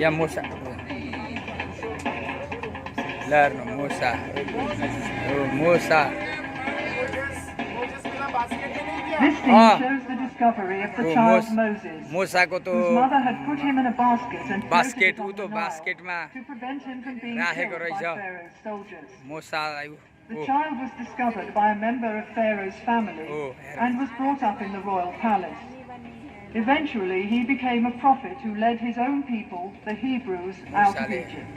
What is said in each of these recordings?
या मोसा लर्न मोसा मोसा This scene shows the discovery of the child Moses, मोसा को तो whose mother had put him in a basket and basket floated वो तो it on the basket Nile में to prevent him from being राखेको killed by रहेछ Pharaoh's soldiers. मोसा The child was discovered by a member of Pharaoh's family and was brought up in the royal palace. Eventually, he became a prophet who led his own people, the Hebrews, out of Egypt.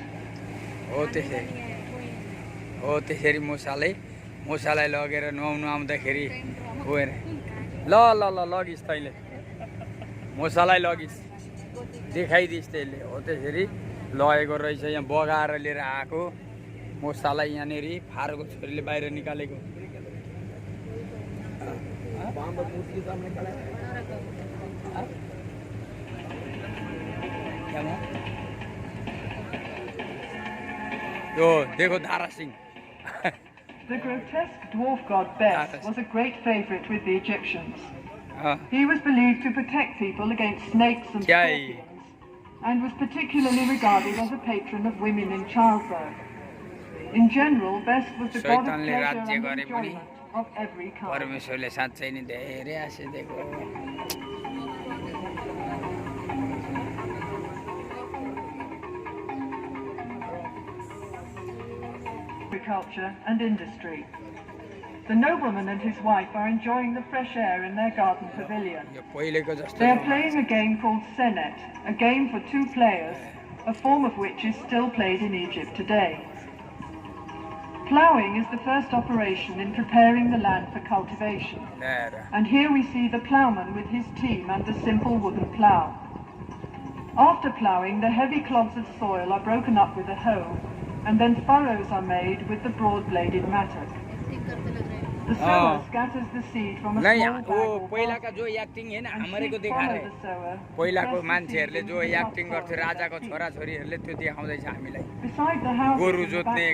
हो त्यसरी मोसालाई लगेर नुहाउनु आउँदाखेरि गएर ल ल ल लगिस् तैँले मोसालाई लगिस् देखाइदिस् त्यसले हो त्यसरी लगेको रहेछ यहाँ बगाएर लिएर आएको मोसालाई यहाँनिर फारोको छोरीले बाहिर निकालेको यो देखो धारा Singh The grotesque dwarf god Desh was a great favorite with the Egyptians. He was believed to protect people against snakes and scorpions and was particularly regarded as a patron of women in childbirth. In general, Desh was the god of pleasure and enjoyment of every kind. परमेश्वरले साँच्चै नै धेरै आशिष दिएको Agriculture and industry. The nobleman and his wife are enjoying the fresh air in their garden pavilion. They are playing a game called senet, a game for 2 players, a form of which is still played in Egypt today. Ploughing is the first operation in preparing the land for cultivation. And here we see the ploughman with his team and the simple wooden plough. After ploughing, the heavy clods of soil are broken up with a hoe, and then furrows are made with the broad-bladed mattock. The sower scatters the seed from a small bag or पहिलाका जो acting हैन हामीहरुको देखाले पहिलाको मान्छेहरुले जो acting गर्थे राजाको छोराछोरीहरुले त्यो देखाउँदै छ हामीलाई गोरु जोत्ने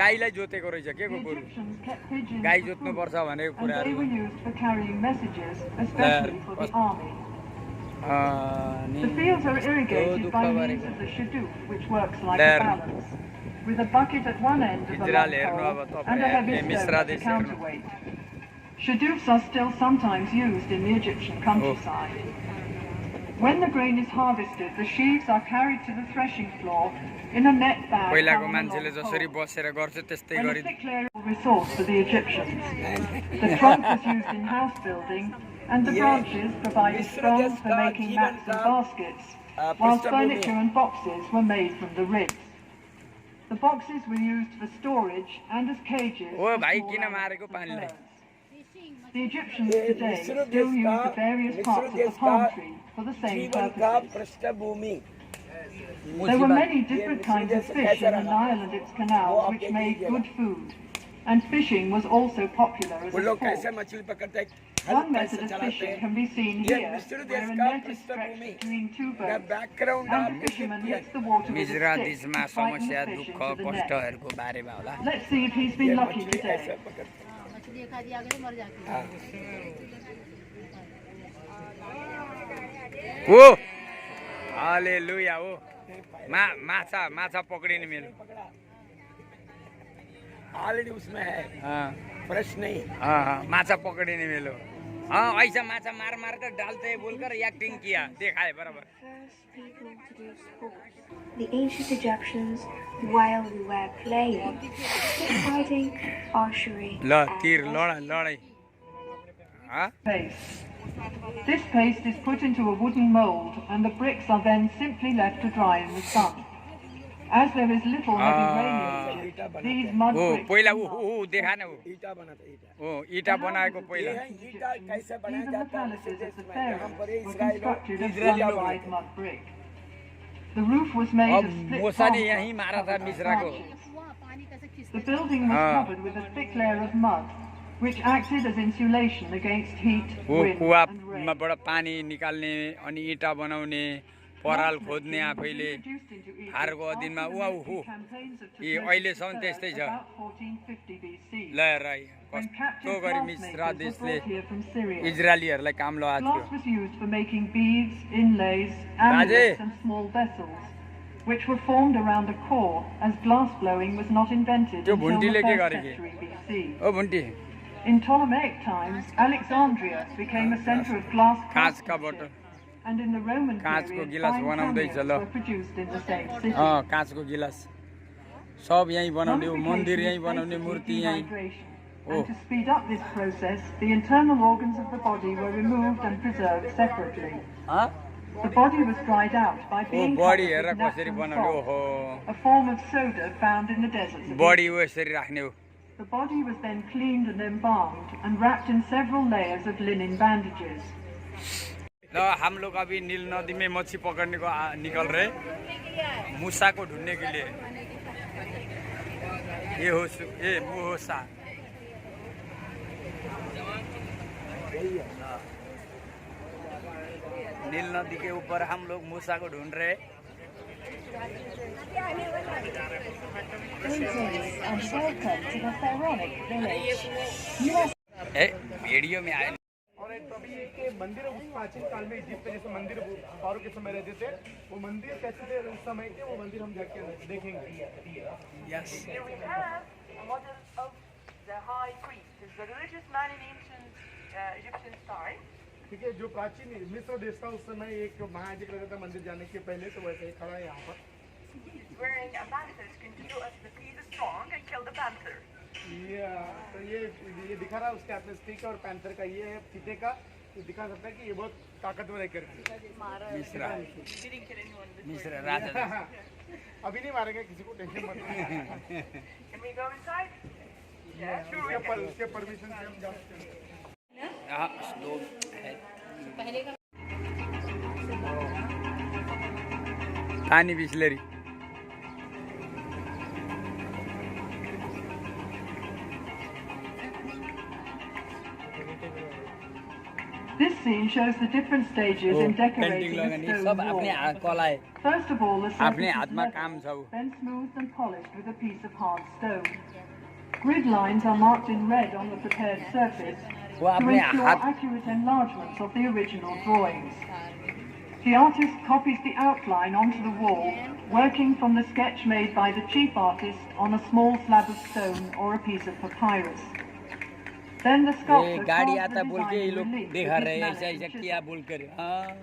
गाईलाई जोतेको रहेछ के को गोरु गाई जोत्नु पर्छ भनेको कुराहरु The fields are irrigated by means of the shadoof, which works like a balance, with a bucket at one end of the long pole and a heavy stone as a counterweight. Shadoofs are still sometimes used in the Egyptian countryside. When the grain is harvested, the sheaves are carried to the threshing floor in a net bag. And a thick layer of resource for the Egyptians. The trunk was used in house building, and the branches provided stones for making mats and baskets, whilst furniture and boxes were made from the ribs. The boxes were used for storage and as cages for small birds. The Egyptians today still use the various parts of the palm tree for the same purposes. There were many different kinds of fish in the Nile and its canals which made good food, and fishing was also popular as a sport. One method of fishing can be seen here, where a net is stretched between 2 boats, and the fisherman hits the water with a stick to frighten the fish into the net. Let's see if he's been lucky today. Oh! Hallelujah! Oh! माछा पकड़िने मेरो already उसमें है fresh नहीं माछा पकड़िने मेरो ऐसा माछा मार कर डालते बोलकर एक्टिंग किया देखाए बराबर The ancient Egyptians, while we were playing, fighting, archery, This paste is put into a wooden mold, and the bricks are then simply left to dry in the sun. As there is little heavy rain in Egypt, these mud bricks पहिला even the palaces of the pharaohs were constructed of sun-dried mud brick. The roof was made of split palm branches. The building was covered with a thick layer of mud, which acted as insulation against heat, wind, and rain. बाट पानी निकाल्ने अनि इटा बनाउने पराल खोज्ने आफैले हारको अधीनमा उहाँ हो यी अहिलेसम्म त्यस्तै छ ल हेर कस्तो गरी मिश्रा देशले इजरायलीहरूलाई काम लगाएको Glass was used for making beads, inlays, amulets, and small vessels, which were formed around a core, as glass blowing was not invented until the 1st century BC. O भुन्टी In Ptolemaic times, Alexandria became a center of glass काँचका craftsmanship, बोतल and in the Roman काँचको period, गिलास fine बनाउँदैछ cameos ल were produced in the same city. काँचको गिलास सब यहीँ बनाउने हो मन्दिर Mummification यहीँ is बनाउने basically मूर्ति यहीँ dehydration. Oh. And to speed up this process, the internal organs of the body were removed and preserved separately. The body was dried out by being buddy covered hair with कसरी naphthalene बनाउने salt, ओहो a form of soda found in the deserts of buddy Egypt. हो यसरी राख्ने हो The body was then cleaned and embalmed and wrapped in several layers of linen bandages. ल हम लोग अभी नील नदी में मच्छी पकड़ने को निकल रहे मूसा को ढूंढने के लिए ये मोसा नील नदी के ऊपर हम लोग मूसा को ढूंढ रहे वीडियो में आए और तभी के मंदिर उस प्राचीन काल में इजिप्ट में जैसे मंदिर फारो के समय रहते थे वो मंदिर कैसे थे उस समय के वो मंदिर हम जाके देखेंगे yes Here we have a model of the high priest, who's the religious man in ancient Egyptian time. ठीक है जो प्राचीन मिस्र देश था उस समय एक महायाजक रहता था मंदिर जाने के पहले तो वैसे ही खड़ा है यहाँ पर He's wearing a panther skin to show us that he is strong and killed the panther. तो ये दिखा रहा है उसके हाथ में स्टिक और पैंथर का ये है फीते का तो दिखा सकता है कि ये बहुत ताकतवर है करके मिश्रा राजा अभी नहीं मारेंगे किसी को टेंशन मत Can we go inside? Yeah, sure we can. उसके परमिशन से हम जा सकते हैं स्लो है पानी Bisleri This scene shows the different stages in decorating a stone सब अपने wall. हात कलाए First of all, the surface अपने is हातमा level, काम छ उ then smoothed and polished with a piece of hard stone. Grid lines are marked in red on the prepared surface वो to अपने ensure हात accurate enlargements of the original drawings. The artist copies the outline onto the wall, working from the sketch made by the chief artist on a small slab of stone or a piece of papyrus. Then the ये sculptor गाड़ी carves आता the बोल के ये design in लोग relief देखा with रहे his ऐसा mallet ऐसा and किया chisel. बोल कर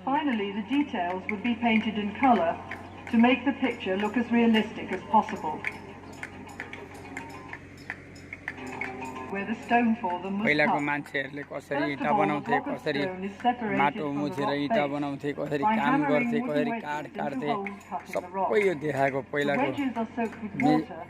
Finally, the details would be painted in color to make the picture look as realistic as possible. Where the stone for them was पहिलाको cut. मान्छेहरूले कसरी First इँटा of all, the बनाउँथे block of कसरी stone is separated माटो from the मुछेर rock इँटा base बनाउँथे कसरी by काम hammering गर्थे wooden कसरी wedges काठ into काट्थे holes cut in the rock. सबै यो देखाएको The पहिलाको wedges are soaked with water,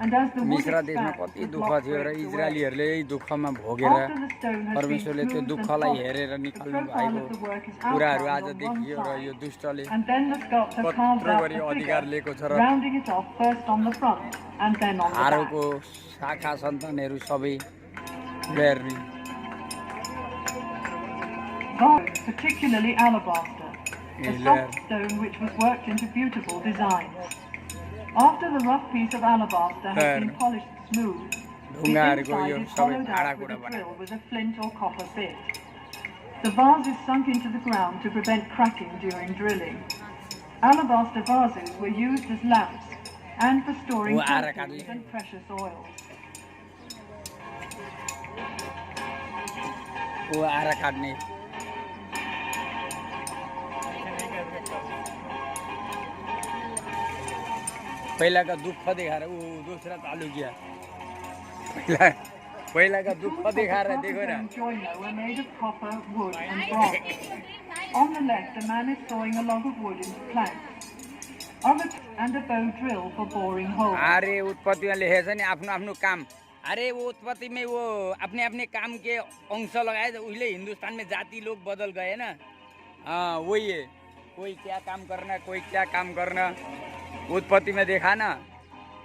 and as the wood Mishra देशमा expands, कति the दुःख block थियो र breaks away. इजरायलीहरूले यही दुःखमा भोगेर After the stone has been परमेश्वरले त्यो smoothed and दुःखलाई polished, हेरेर the निकाल्नु profile भएको of the work is कुराहरू आज outlined on one देखियो र यो side, दुष्टले and then the sculptor carves कत्रो out गरी the अधिकार figure, लिएको छ र rounding it off first on the front and then on the back. हारोको शाखा सन्तानहरू सबै हेर्ने Gold, particularly alabaster, a Yeah. soft stone which was worked into beautiful designs. After the rough piece of alabaster has been Yeah. polished smooth, the ढुङ्गाहरूको inside yo is सबै hollowed out with a भाँडाकुँडा drill बनाएको with a flint or copper bit. The vase is sunk into the ground to prevent cracking during drilling. Alabaster vases were used as lamps and for storing Oh, Ara perfumes काट्ने। and precious oils. ऊ आएर काट्ने पहिलाका दुःख देखाएर ऊ दोस्रो चालु किया पहिलाका दुःख देखाएर देखो न Joiner were made of copper, wood, and bronze. On the left, a man is sawing a log of wood into planks. And a bow drill for boring holes. अरे उत्पत्तिमा लेखेछ नि आफ्नो आफ्नो काम अरे वो उत्पत्ति में वो अपने अपने काम के अंश लगाए तो उसले हिंदुस्तान में जाति लोग बदल गए ना हाँ वही है कोई क्या काम करना कोई क्या काम करना उत्पत्ति में देखा ना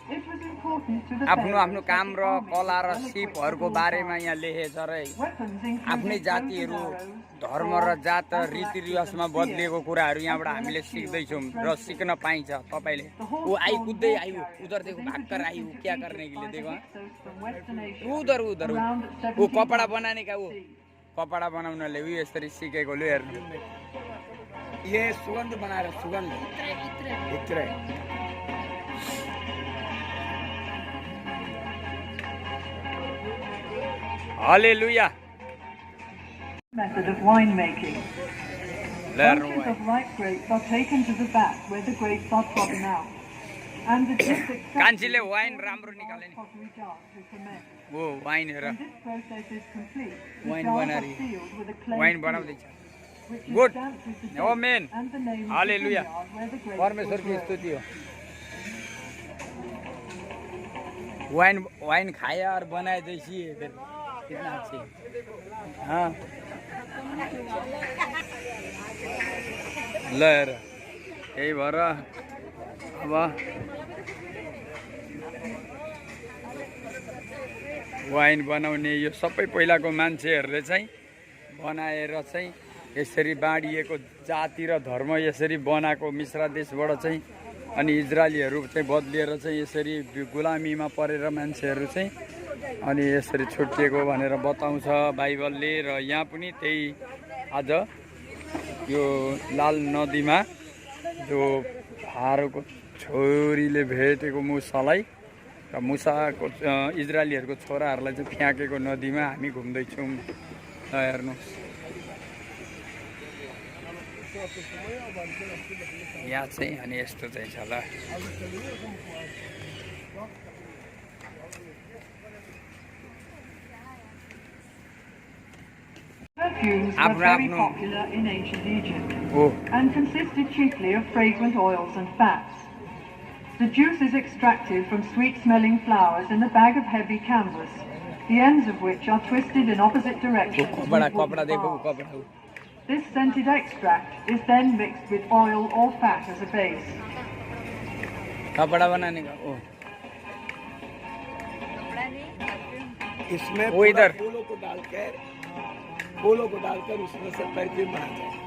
It was important to the आफ्नो pharaohs आफ्नो that काम the र armies कला were raw well सिपहरूको equipped at all बारेमा times. यहाँ लेखेछ र Weapons आफ्नै included bows and जातिहरू arrows, धर्म र swords, जात battle रीतिरिवाजमा axes and बदलिएको spears, कुराहरू यहाँबाट as well हामीले as सिक्दैछौँ shields and raw trenches. सिक्न पाइन्छ तपाईले The ऊ horse-drawn आई war कुद्दै आयो chariot उधर was देखो भागकर introduced आयो into क्या Egypt करने के by लिए the देखो Hyksos from Western Asia उधर उधर around ऊ कपडा 1700 बनाने का ऊ BC. कपडा बनाउनले ऊ यसरी सिकेको लु हेर्नु ये सुगन्ध बनाएर सुगन्ध इत्रै hallelujah Method of winemaking. Learn Bunches of ripe grapes are taken to the vat where the grapes are trodden out, and the juice extracted कान्छीले is वाइन poured राम्रो into निकाल्यो नि pottery jars to ferment. ओ wine हेर When this process is complete, the Wine jars are बनारी sealed with a clay wine seal, बनाउँदैछ which is Good. stamped with the Amen. date and the name of the Hallelujah. vineyard where the grapes परमेश्वर were की grown. स्तुति हो wine खाया और बनाए जैसी है फिर कितना अच्छी हाँ ल हेर यही भएर अब वाइन बनाउने यो सबै पहिलाको मान्छेहरूले चाहिँ बनाएर चाहिँ यसरी बाँडिएको जाति र धर्म यसरी बनाएको मिश्रा देशबाट चाहिँ अनि इजरायलीहरू चाहिँ बदलिएर चाहिँ यसरी गुलामीमा परेर मान्छेहरू चाहिँ अनि यसरी छुट्टिएको भनेर बताउँछ बाइबलले र यहाँ पनि त्यही आज यो लाल नदीमा जो फारोको छोरीले भेटेको मुसालाई र मुसाको इजरायलीहरूको छोराहरूलाई चाहिँ फ्याँकेको नदीमा हामी घुम्दैछौँ ल हेर्नुहोस् यहाँ चाहिँ अनि यस्तो चाहिँ छ ल Perfumes were very popular in ancient Egypt and consisted chiefly of fragrant oils and fats. The juice is extracted from sweet-smelling flowers in a bag of heavy canvas, the ends of which are twisted in opposite directions with wooden bars. This scented extract is then mixed with oil or fat as a base. कपड़ा बनाने का ओ इसमें वो इधर फूलों को डालकर उसमें से परफ्यूम बना जाए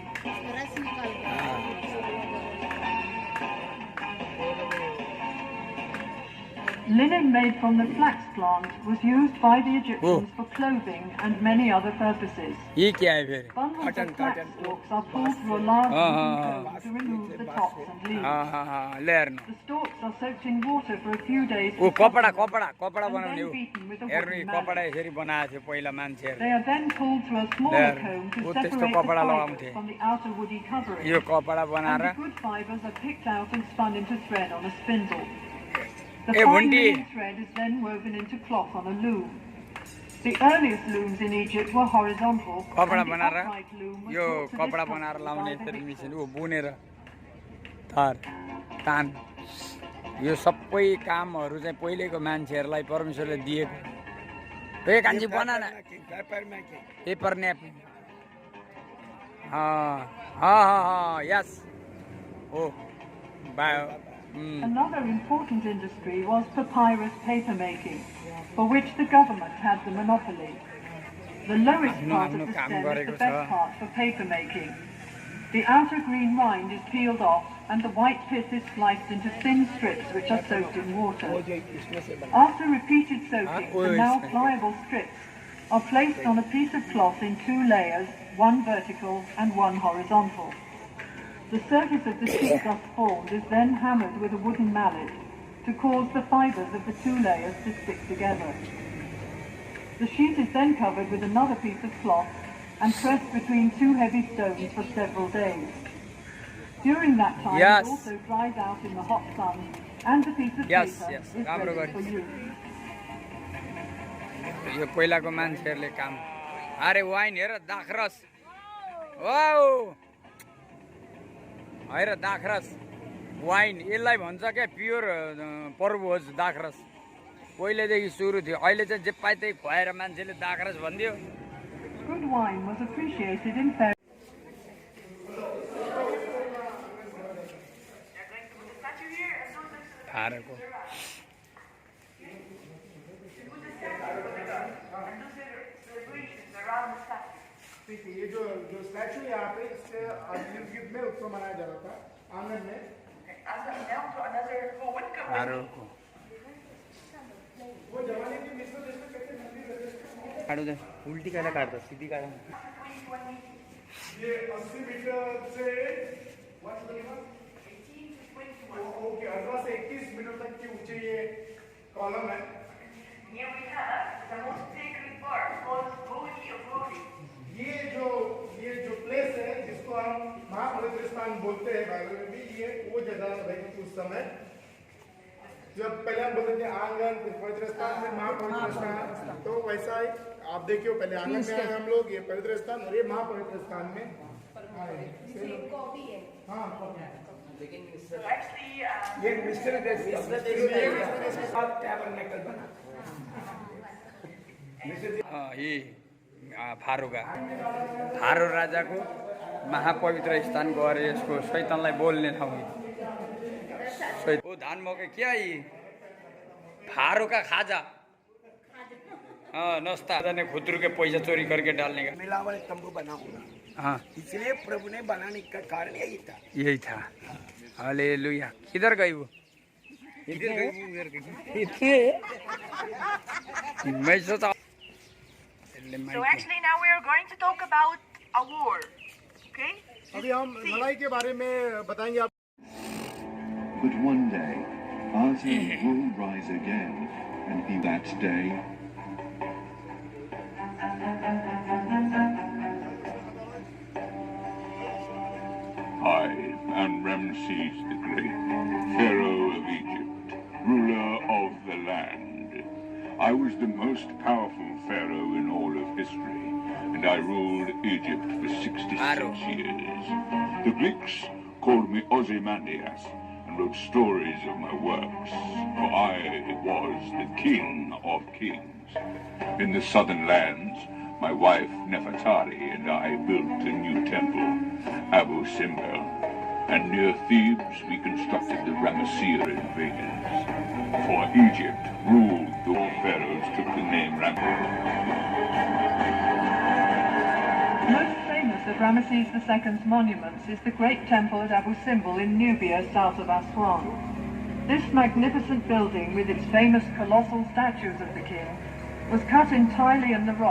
Linen made from the flax plant was used by the Egyptians for clothing and many other purposes. ये क्या है फिर Bundles of flax stalks are pulled through a large wooden comb to remove the tops and leaves. हाँ हाँ हाँ ले हेर्नु The stalks are soaked in water for a few days O to कपडा soften कपडा कपडा and बनाउने then हो beaten with a हेर्नु wooden यो कपडा mallet. यसरी बनाएको थियो पहिला मान्छेहरूले They are then pulled through a smaller There. comb to वो separate त्यस्तो the कपडा fibers लगाउँथे from the outer woody covering. यो कपडा And बनाएर the good fibers are picked out and spun into thread on a spindle. The Hey, fine Bunty. linen thread is then woven into cloth on a loom. The earliest looms in Egypt were horizontal, कपडा and the बनाएर upright loom was yo brought to this कपडा country बनाएर by लाउने the फेरि Hyksos. मिसिन ऊ बुनेर तार तान यो सबै कामहरू चाहिँ पहिलेको मान्छेहरूलाई परमेश्वरले दिएको ए कान्छी बना न पेपर न्यापकिन यस हो Another important industry was papyrus paper making, for which the government had the monopoly. The lowest part of the stem is the best part for paper making. The outer green rind is peeled off and the white pith is sliced into thin strips which are soaked in water. After repeated soaking, the now pliable strips are placed on a piece of cloth in 2 layers, one vertical and one horizontal. The surface of the sheet thus formed is then hammered with a wooden mallet to cause the fibers of the 2 layers to stick together. The sheet is then covered with another piece of cloth and pressed between 2 heavy stones for several days. During that time, Yes. it also dries out in the hot sun and the piece of Yes, paper yes. is राम्रो ready for गरिस्। use. यो पहिलाको मान्छेहरूले काम अरे wine हेर दाखरस wow हेर दाखरस wine यसलाई भन्छ क्या प्योर पर्वोज दाखरस पहिलेदेखि सुरु थियो अहिले चाहिँ जे पाए त्यही खुवाएर मान्छेले दाखरस भनिदियो Good wine was appreciated in fair. हारेको ठीक है, ये जो जो स्टैचू है यहाँ पे, इससे गिफ्ट में उत्सव मनाया जा रहा था आंगन में। फारूको वो जमाने के मिस्र देश में कैसे मंदिर रहते थे। काढू दे उलटी काढा काढतो सीधी काढा ये 80 मीटर से ओके 18 से 21 मीटर तक की ऊंचे ये कॉलम है। ये जो प्लेस है जिसको हम महापवित्र स्थान बोलते हैं बाइबल में भी, ये वो जगह रही उस समय जब पहले हम बोलते थे आंगन, फिर पवित्र स्थान, फिर महापवित्र स्थान। तो वैसा ही आप देखिए, पहले आंगन में आए हम लोग, ये पवित्र स्थान और ये महापवित्र स्थान में आए। हाँ ये मिस्टर फारो राजाको महापवित्र स्थान गएर यसको शैतानलाई बोल्ने ठाउँ ओ धान मकै क्या यी फारोका खाजा नस्ता जाने खुदरू के पैसा चोरी करके डालने का मिलावट तंबू बनाऊंगा। हाँ इसलिए प्रभु ने बनाने का कारण यही था हालेलुया। किधर गई वो मैं सोचा So actually now we are going to talk about a war, okay? अभी हम लड़ाई के बारे में बताएंगे आप। But one day, Asia will rise again, and be that day. I am Ramses the Great, Pharaoh of Egypt, ruler of the land. I was the most powerful pharaoh in all of history, and I ruled Egypt for 66 years. The Greeks called me Ozymandias and wrote stories of my works, for I was the king of kings. In the southern lands, my wife Nefertari and I built a new temple, Abu Simbel, and near Thebes we constructed the Ramessean pyramids. For Egypt ruled the pharaohs took the name Ramses. Most famous of Ramesses II's monuments is the great temple at Abu Simbel in Nubia, south of Aswan. This magnificent building, with its famous colossal statues of the king, was cut entirely in the rock.